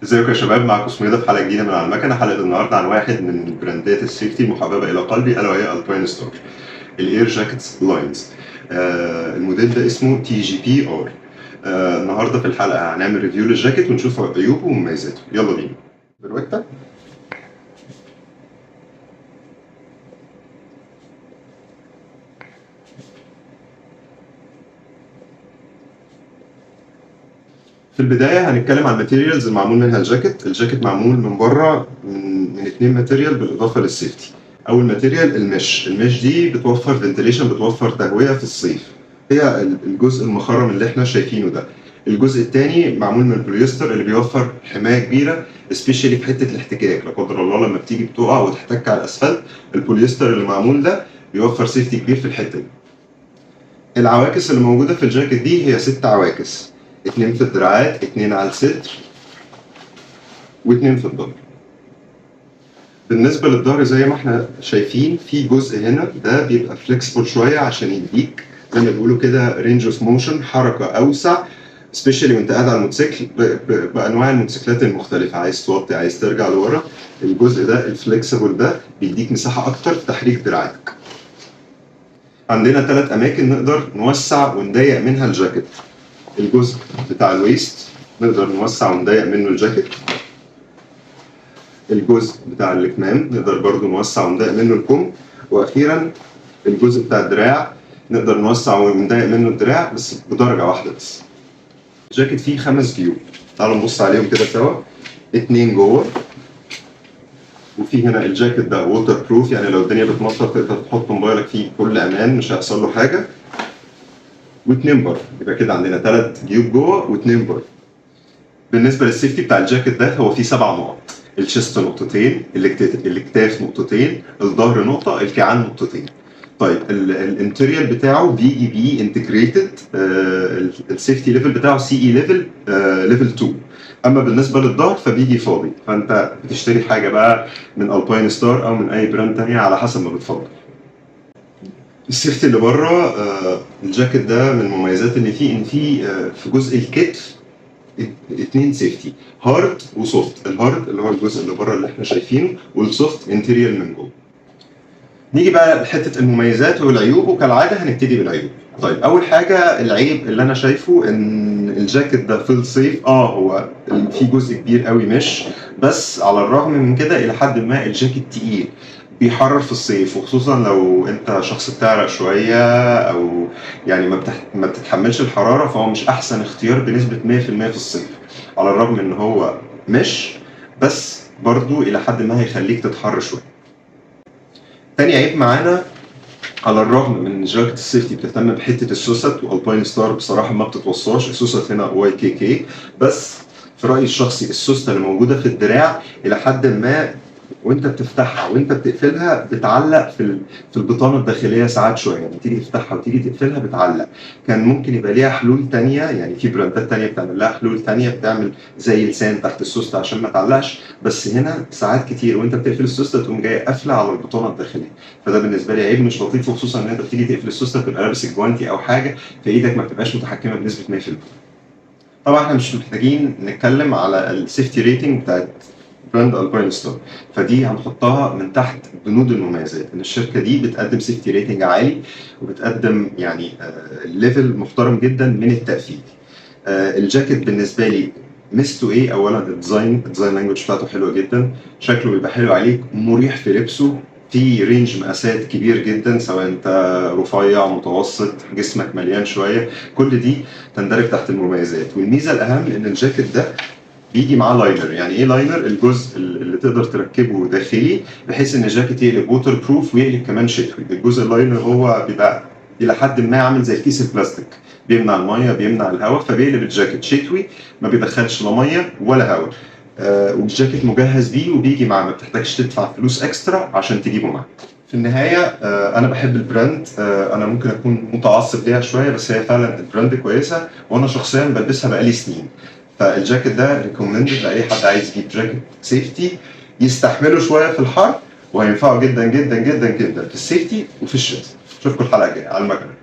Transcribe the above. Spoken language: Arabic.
ازيكم يا شباب؟ معكم سميدة في حلقه جديده من على المكنه. حلقه النهارده عن واحد من براندات السيفتي المحببه الى قلبي الا وهي الباين ستار الاير جاكيتس لاينز. الموديل ده اسمه تي جي بي ار. النهارده في الحلقه هنعمل ريفيو للجاكيت ونشوف عيوبه ومميزاته. يلا بينا. بروتة في البدايه هنتكلم عن الماتيريالز المعمول منها الجاكيت معمول من بره من 2 ماتيريال بالاضافه للسيفتي. اول ماتيريال المش دي بتوفر فنتيليشن، بتوفر تهويه في الصيف، هي الجزء المخرم اللي احنا شايفينه ده. الجزء الثاني معمول من البوليستر اللي بيوفر حمايه كبيره سبيشالي في حته الاحتكاك، لا قدر الله لما بتيجي بتقع وتحتك على الاسفلت، البوليستر اللي معمول ده بيوفر سيفتي كبير في الحته دي. العواكس اللي موجوده في الجاكيت دي هي 6 عواكس، 2 في الدراعات، 2 على الصدر، و2 في الظهر. بالنسبه للظهر زي ما احنا شايفين في جزء هنا ده بيبقى فليكسبل شويه عشان يديك زي ما بيقولوا كده رينج اوف موشن، حركه اوسع سبيشالي وانت قاعد على الموتوسيكل بانواع الموتوسيكلات المختلفه، عايز توطي عايز ترجع لورا. الجزء ده الفليكسبل ده بيديك مساحه اكتر في تحريك دراعك. عندنا 3 اماكن نقدر نوسع ونضيق منها الجاكيت. الجزء بتاع الويست نقدر نوسع ونضيق منه الجاكيت. الجزء بتاع الكمام نقدر برضو نوسع ونضيق منه الكم. واخيرا الجزء بتاع الدراع نقدر نوسع ونضيق منه الدراع بس بدرجه واحده بس. الجاكيت فيه 5 جيوب، تعالوا نبص عليهم كده سوا. 2 جوه، وفي هنا الجاكيت ده ووتر بروف، يعني لو الدنيا بتمطر تقدر تحط موبايلك فيه بكل امان مش هيحصل له حاجه. و2 بره، يبقى كده عندنا 3 جيوب جوه و2 بره. بالنسبه للسيفتي بتاع الجاكيت ده هو فيه 7 نقط، الشيست نقطتين، الاكتاف نقطتين، الظهر نقطه، الكيعان نقطتين. طيب الانتريال بتاعه بيجي بيه انتجريتد، السيفتي ليفل بتاعه سي اي ليفل 2. اما بالنسبه للظهر فبيجي فاضي، فانت بتشتري حاجه بقى من الباين ستار او من اي براند تانية على حسب ما بتفضل. السيفتي اللي بره الجاكيت ده من المميزات ان في جزء الكتف 2 سيفتي، هارد وسوفت. الهارد اللي هو الجزء اللي بره اللي احنا شايفينه، والسوفت انتيريال من جوه. نيجي بقى لحته المميزات والعيوب، وكالعاده هنبتدي بالعيوب. طيب اول حاجه العيب اللي انا شايفه ان الجاكيت ده في الصيف هو في جزء كبير قوي مش بس، على الرغم من كده الى حد ما الجاكيت تقيل بيحرر في الصيف، وخصوصا لو انت شخص بتعرق شويه او يعني ما بتتحملش الحراره، فهو مش احسن اختيار بنسبه 100% في الصيف، على الرغم ان هو مش بس برضو الى حد ما هيخليك تتحر شويه. تاني عيب معانا، على الرغم من جاكيت السيفتي بتهتم بحته السوست، والباين ستار بصراحه ما بتتوصاش، السوست هنا واي كي كي، بس في رايي الشخصي السوسته اللي موجوده في الدراع الى حد ما وانت بتفتحها وانت بتقفلها بتعلق في البطانه الداخليه ساعات شويه، يعني تيجي تفتحها وتيجي تقفلها بتعلق. كان ممكن يبقى ليها حلول تانية، يعني في براندات تانية بتعمل لها حلول تانية، بتعمل زي لسان تحت السوسته عشان ما تعلقش، بس هنا ساعات كتير وانت بتقفل السوسته تقوم جايه قافله على البطانه الداخليه، فده بالنسبه لي عيب مش لطيف، وخصوصا ان انت بتيجي تقفل السوسته تبقى لابس الجوانتي او حاجه فايدك ما بتبقاش متحكمه بنسبه 100%. طبعا احنا مش محتاجين نتكلم على السيفتي ريتنج بتاعت براند الباين ستار، فدي هنحطها من تحت بنود المميزات، ان الشركه دي بتقدم سيفتي ريتنج عالي وبتقدم يعني ليفل محترم جدا من التقفيل. الجاكيت بالنسبه لي ميزته ايه؟ اولا الديزاين لانجوج بتاعته حلوه جدا، شكله بيبقى حلو عليك، مريح في لبسه، في رينج مقاسات كبير جدا سواء انت رفيع متوسط جسمك مليان شويه، كل دي تندرج تحت المميزات. والميزه الاهم ان الجاكيت ده بيجي معاه لاينر. يعني ايه لاينر؟ الجزء اللي تقدر تركبه داخلي بحيث ان الجاكيت يقلب ووتر بروف ويقلب كمان شتوي. الجزء اللاينر هو بيبقى الى حد ما عامل زي كيس البلاستيك، بيمنع الميه بيمنع الهواء، فبيقلب الجاكيت شتوي ما بيدخلش لا ميه ولا هواء. والجاكيت مجهز بيه وبيجي معاه، ما بتحتاجش تدفع فلوس اكسترا عشان تجيبه معاك. في النهايه انا بحب البراند، انا ممكن اكون متعصب ليها شويه بس هي فعلا البراند كويسه وانا شخصيا بلبسها بقالي سنين. فالجاكيت ده ريكومندد لاي حد عايز يجيب جاكيت سيفتي يستحمله شويه في الحر، وهينفعه جدا جدا جدا جدا في السيفتي وفي الشتاء. اشوفكم الحلقه الجايه على المكنه.